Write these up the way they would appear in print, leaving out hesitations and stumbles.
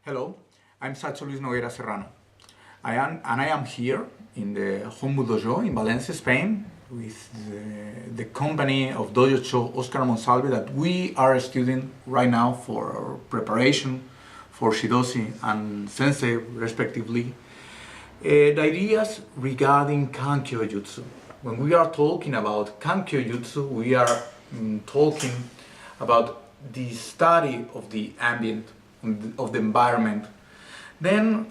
Hello, I'm Sacho Luis Noguera Serrano. I am here in the Hombu Dojo in Valencia, Spain, with the company of Dojo Cho Oscar Monsalve that we are studying right now for our preparation for Shidoshi and Sensei, respectively. The ideas regarding KankyouJutsu. When we are talking about KankyouJutsu, we are talking about the study of the ambient, of the environment. Then,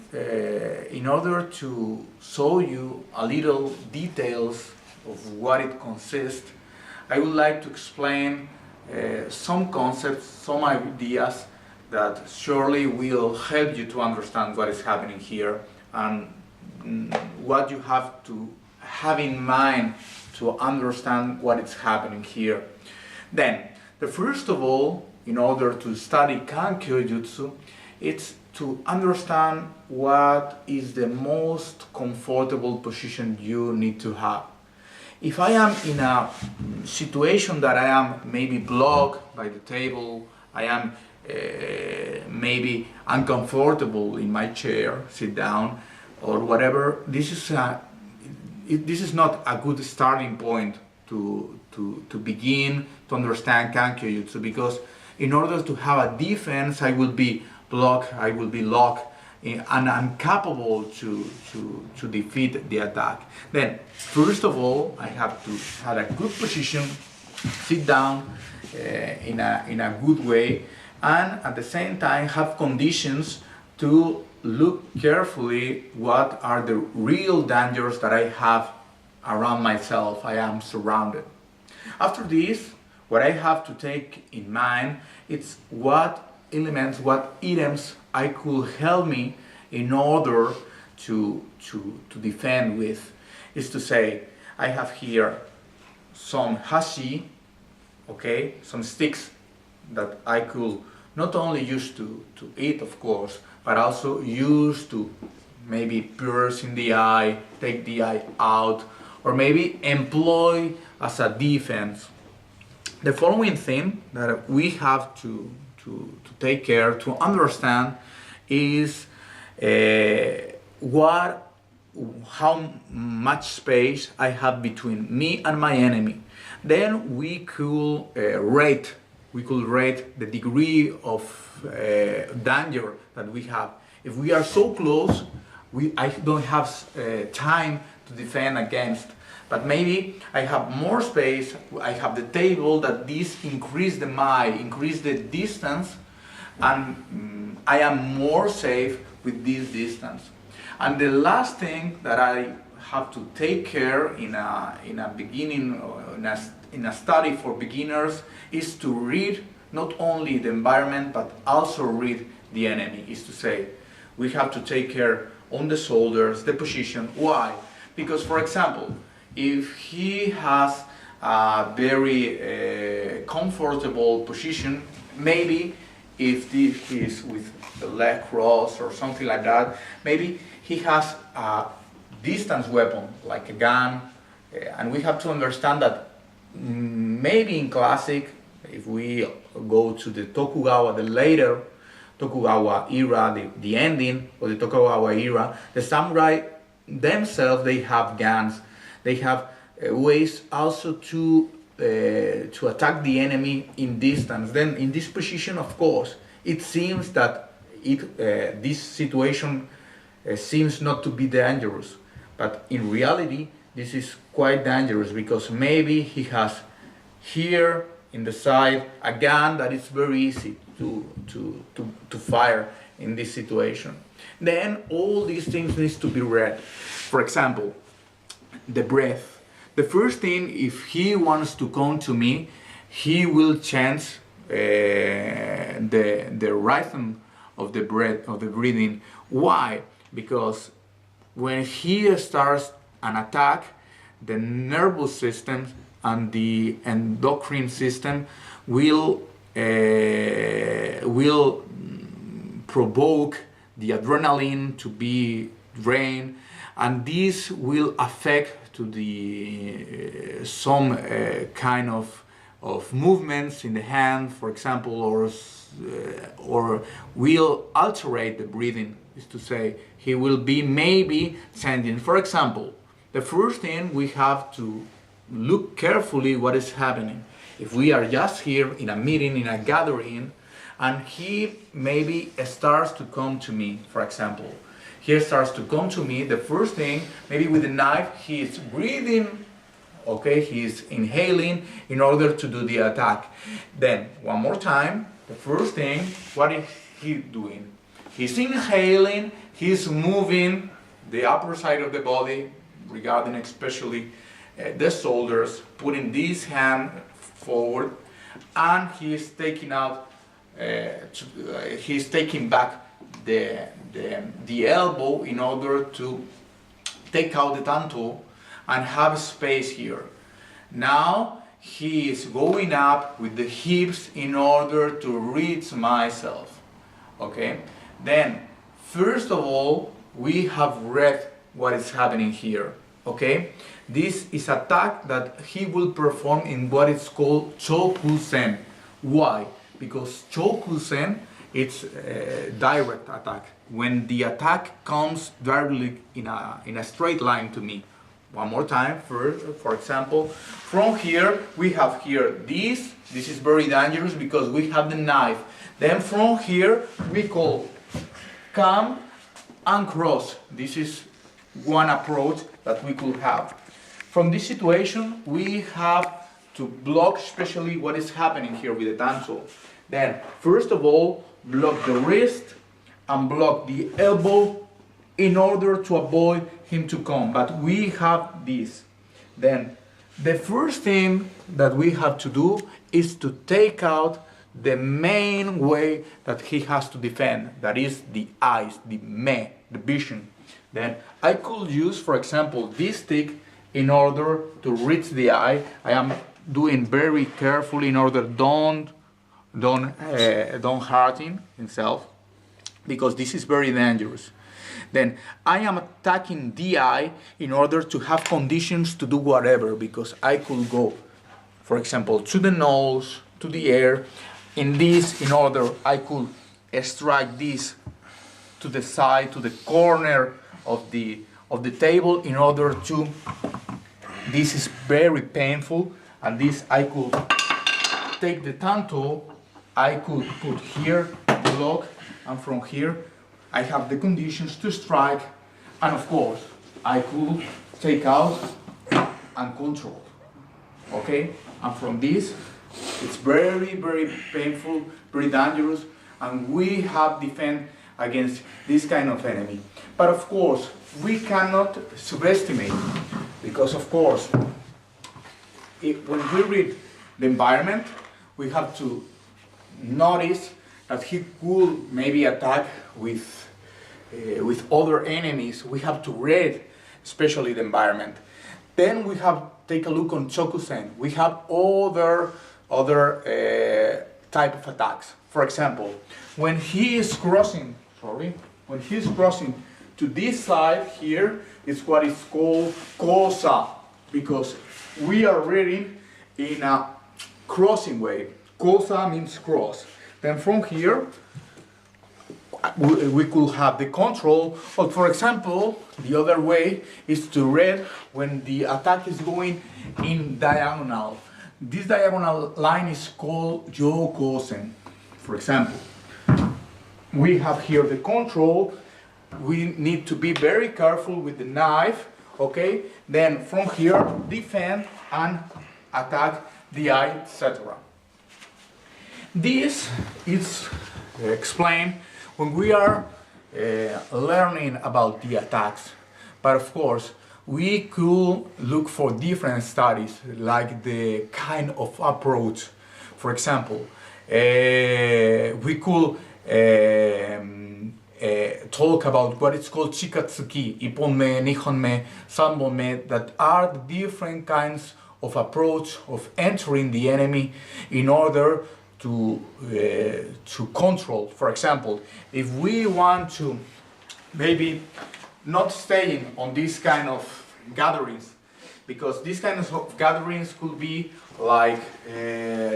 in order to show you a little details of what it consists, I would like to explain some concepts, some ideas that surely will help you to understand what is happening here and what you have to have in mind to understand what is happening here. Then, the first of all, in order to study KankyouJutsu, it's to understand what is the most comfortable position you need to have. If I am in a situation that I am maybe blocked by the table, I am maybe uncomfortable in my chair, sit down, or whatever, this is not a good starting point to begin to understand KankyouJutsu, because in order to have a defense, I will be blocked, I will be locked, and I'm capable to defeat the attack. Then, first of all, I have to have a good position, sit down in a good way, and at the same time have conditions to look carefully what are the real dangers that I have around myself, I am surrounded. After this, what I have to take in mind is what elements, what items I could help me in order to defend with. Is to say, I have here some hashi, okay, some sticks that I could not only use to eat, of course, but also use to maybe pierce in the eye, take the eye out, or maybe employ as a defense. The following thing that we have to take care to understand is how much space I have between me and my enemy. Then we could rate the degree of danger that we have. If we are so close, I don't have time to defend against. But maybe I have more space, I have the table, that this increase the distance, and I am more safe with this distance. And the last thing that I have to take care in a beginning, in a study for beginners, is to read not only the environment but also read the enemy. Is to say, we have to take care on the shoulders, the position. Why? Because, for example, if he has a very comfortable position, maybe if he is with the leg crossed or something like that, maybe he has a distance weapon like a gun, and we have to understand that maybe in classic, if we go to the Tokugawa, the later Tokugawa era, the ending of the Tokugawa era, the samurai themselves, they have guns. They have ways also to attack the enemy in distance. Then in this position, of course, it seems that this situation seems not to be dangerous. But in reality, this is quite dangerous, because maybe he has here in the side a gun that is very easy to fire in this situation. Then all these things need to be read. For example, the breath. The first thing, if he wants to come to me, he will change the rhythm of the breath, of the breathing. Why? Because when he starts an attack, the nervous system and the endocrine system will provoke the adrenaline to be drained, and this will affect to the some kind of of movements in the hand, for example, or will alterate the breathing, is to say, he will be maybe sending. For example, the first thing we have to look carefully what is happening. If we are just here in a meeting, in a gathering, and he maybe starts to come to me, for example, he starts to come to me, the first thing, maybe with a knife, he is breathing, okay, he is inhaling in order to do the attack. Then, one more time, the first thing, what is he doing? He's inhaling, he's moving the upper side of the body, regarding especially the shoulders, putting this hand forward, and he's taking out, he's taking back the elbow in order to take out the tanto and have space here. Now he is going up with the hips in order to reach myself. Okay? Then, first of all, we have read what is happening here. Okay? This is an attack that he will perform in what is called chokusen. Why? Because chokusen, it's a direct attack. When the attack comes directly in a straight line to me. One more time, for example, from here, we have here this is very dangerous because we have the knife. Then from here, we call come and cross. This is one approach that we could have. From this situation, we have to block especially what is happening here with the tanto. Then, first of all, block the wrist and block the elbow in order to avoid him to come. But we have this. Then, the first thing that we have to do is to take out the main way that he has to defend. That is the eyes, the vision. Then I could use, for example, this stick in order to reach the eye. I am doing very carefully in order don't hurting himself, because this is very dangerous. Then I am attacking the eye in order to have conditions to do whatever, because I could go, for example, to the nose, to the ear. In this, in order, I could strike this to the side, to the corner of the table, in order to. This is very painful, and this I could take the tanto. I could put here, block, and from here I have the conditions to strike, and of course I could take out and control. Okay, and from this it's very, very painful, very dangerous, and we have defend against this kind of enemy. But of course we cannot subestimate, because of course when we read the environment, we have to notice that he could maybe attack with other enemies. We have to read especially the environment. Then we have take a look on chokusen. We have other type of attacks. For example, when he is crossing, to this side here, is what is called kosa, because we are reading in a crossing way. Kosa means cross. Then from here, we could have the control. But for example, the other way is to read when the attack is going in diagonal. This diagonal line is called yokosen. For example, we have here the control. We need to be very careful with the knife. Okay. Then from here, defend and attack the eye, etc. This is explained when we are learning about the attacks. But of course, we could look for different studies, like the kind of approach. For example, we could talk about what is called chikatsuki, iponme, nihonme, sanbonme, that are the different kinds of approach of entering the enemy in order to control. For example, if we want to maybe not staying on these kind of gatherings, because these kinds of gatherings could be like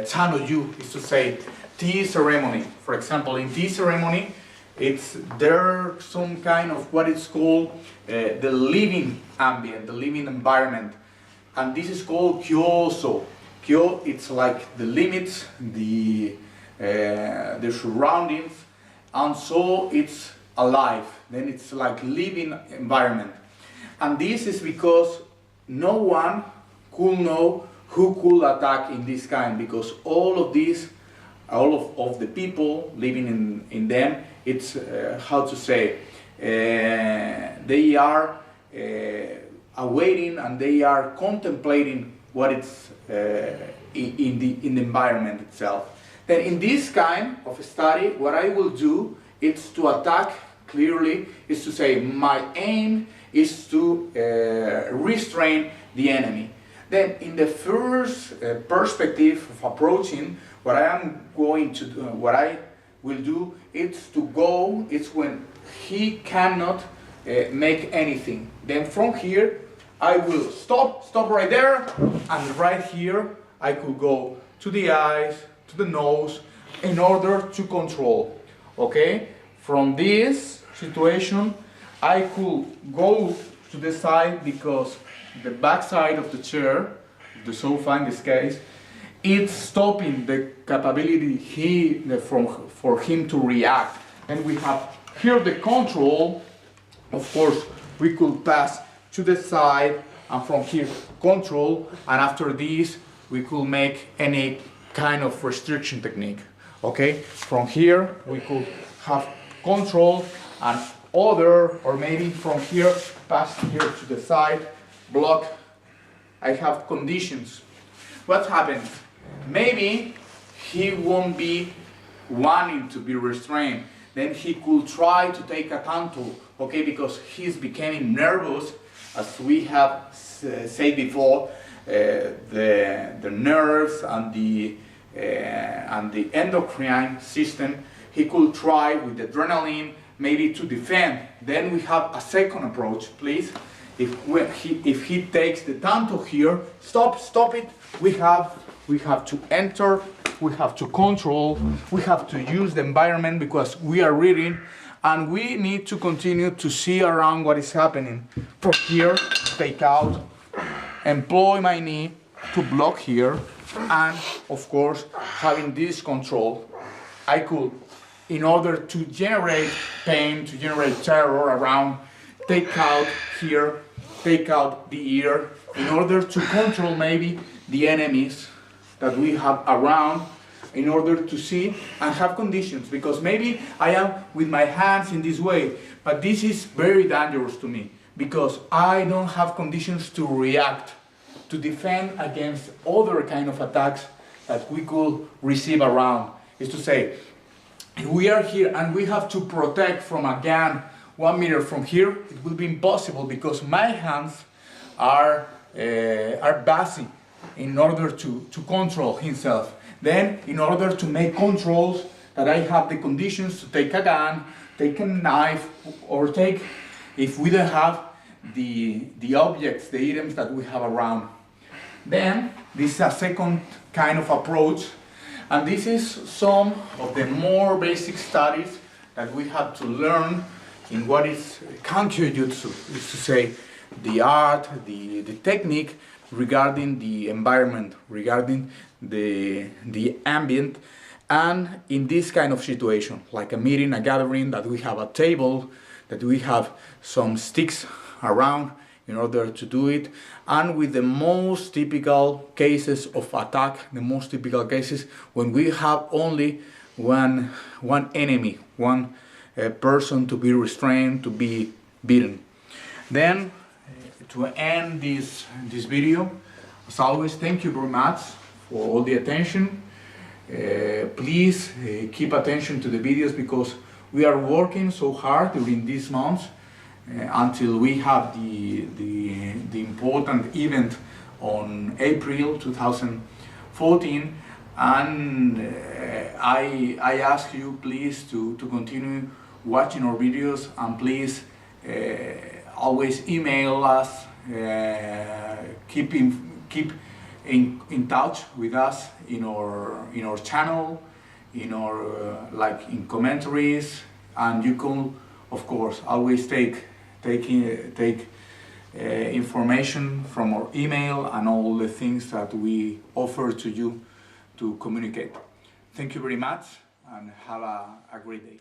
Chano-yu, is to say tea ceremony. For example, in tea ceremony, there's some kind of what is called the living ambient, the living environment, and this is called kyoso. Kyo, it's like the limits, the surroundings, and so it's alive. Then it's like living environment, and this is because no one could know who could attack in this kind, because all of the people living in them, it's how to say, they are awaiting and they are contemplating what it's in the environment itself. Then in this kind of study, what I will do is to attack clearly, is to say my aim is to restrain the enemy. Then in the first perspective of approaching, what I will do is to go, it's when he cannot make anything. Then from here, I will stop right there, and right here, I could go to the eyes, to the nose, in order to control, okay? From this situation, I could go to the side, because the back side of the chair, the sofa in this case, it's stopping the capability for him to react. And we have here the control. Of course, we could pass to the side, and from here control, and after this we could make any kind of restriction technique. Okay, from here we could have control and other, or maybe from here pass here to the side, block. I have conditions. What happens? Maybe he won't be wanting to be restrained. Then he could try to take a tanto, okay, because he's becoming nervous, as we have said before. The nerves and the endocrine system, he could try with the adrenaline maybe to defend. Then we have a second approach, please. If he takes the tanto here, stop it. We have to enter, we have to control, we have to use the environment, because we are reading, and we need to continue to see around what is happening. From here, take out, employ my knee to block here, and of course, having this control, I could, in order to generate pain, to generate terror around, take out here, take out the ear, in order to control maybe the enemies that we have around, in order to see and have conditions, because maybe I am with my hands in this way, but this is very dangerous to me, because I don't have conditions to react, to defend against other kind of attacks that we could receive around. Is to say, if we are here and we have to protect from a gun 1 meter from here, it will be impossible, because my hands are busy in order to control himself. Then, in order to make controls, that I have the conditions to take a gun, take a knife, or take, if we don't have the objects, the items that we have around. Then, this is a second kind of approach, and this is some of the more basic studies that we have to learn in what is KankyouJutsu, is to say, the art, the technique regarding the environment, regarding the ambient, and in this kind of situation, like a meeting, a gathering, that we have a table, that we have some sticks around in order to do it, and with the most typical cases of attack, the most typical cases when we have only one enemy, one person to be restrained, to be beaten. Then, to end this video, as always, thank you very much for all the attention. Please keep attention to the videos, because we are working so hard during these months until we have the important event on April 2014, and I ask you please to continue watching our videos, and please always email us, keep in touch with us in our channel, in our like in commentaries, and you can of course always take information from our email and all the things that we offer to you to communicate. Thank you very much and have a great day.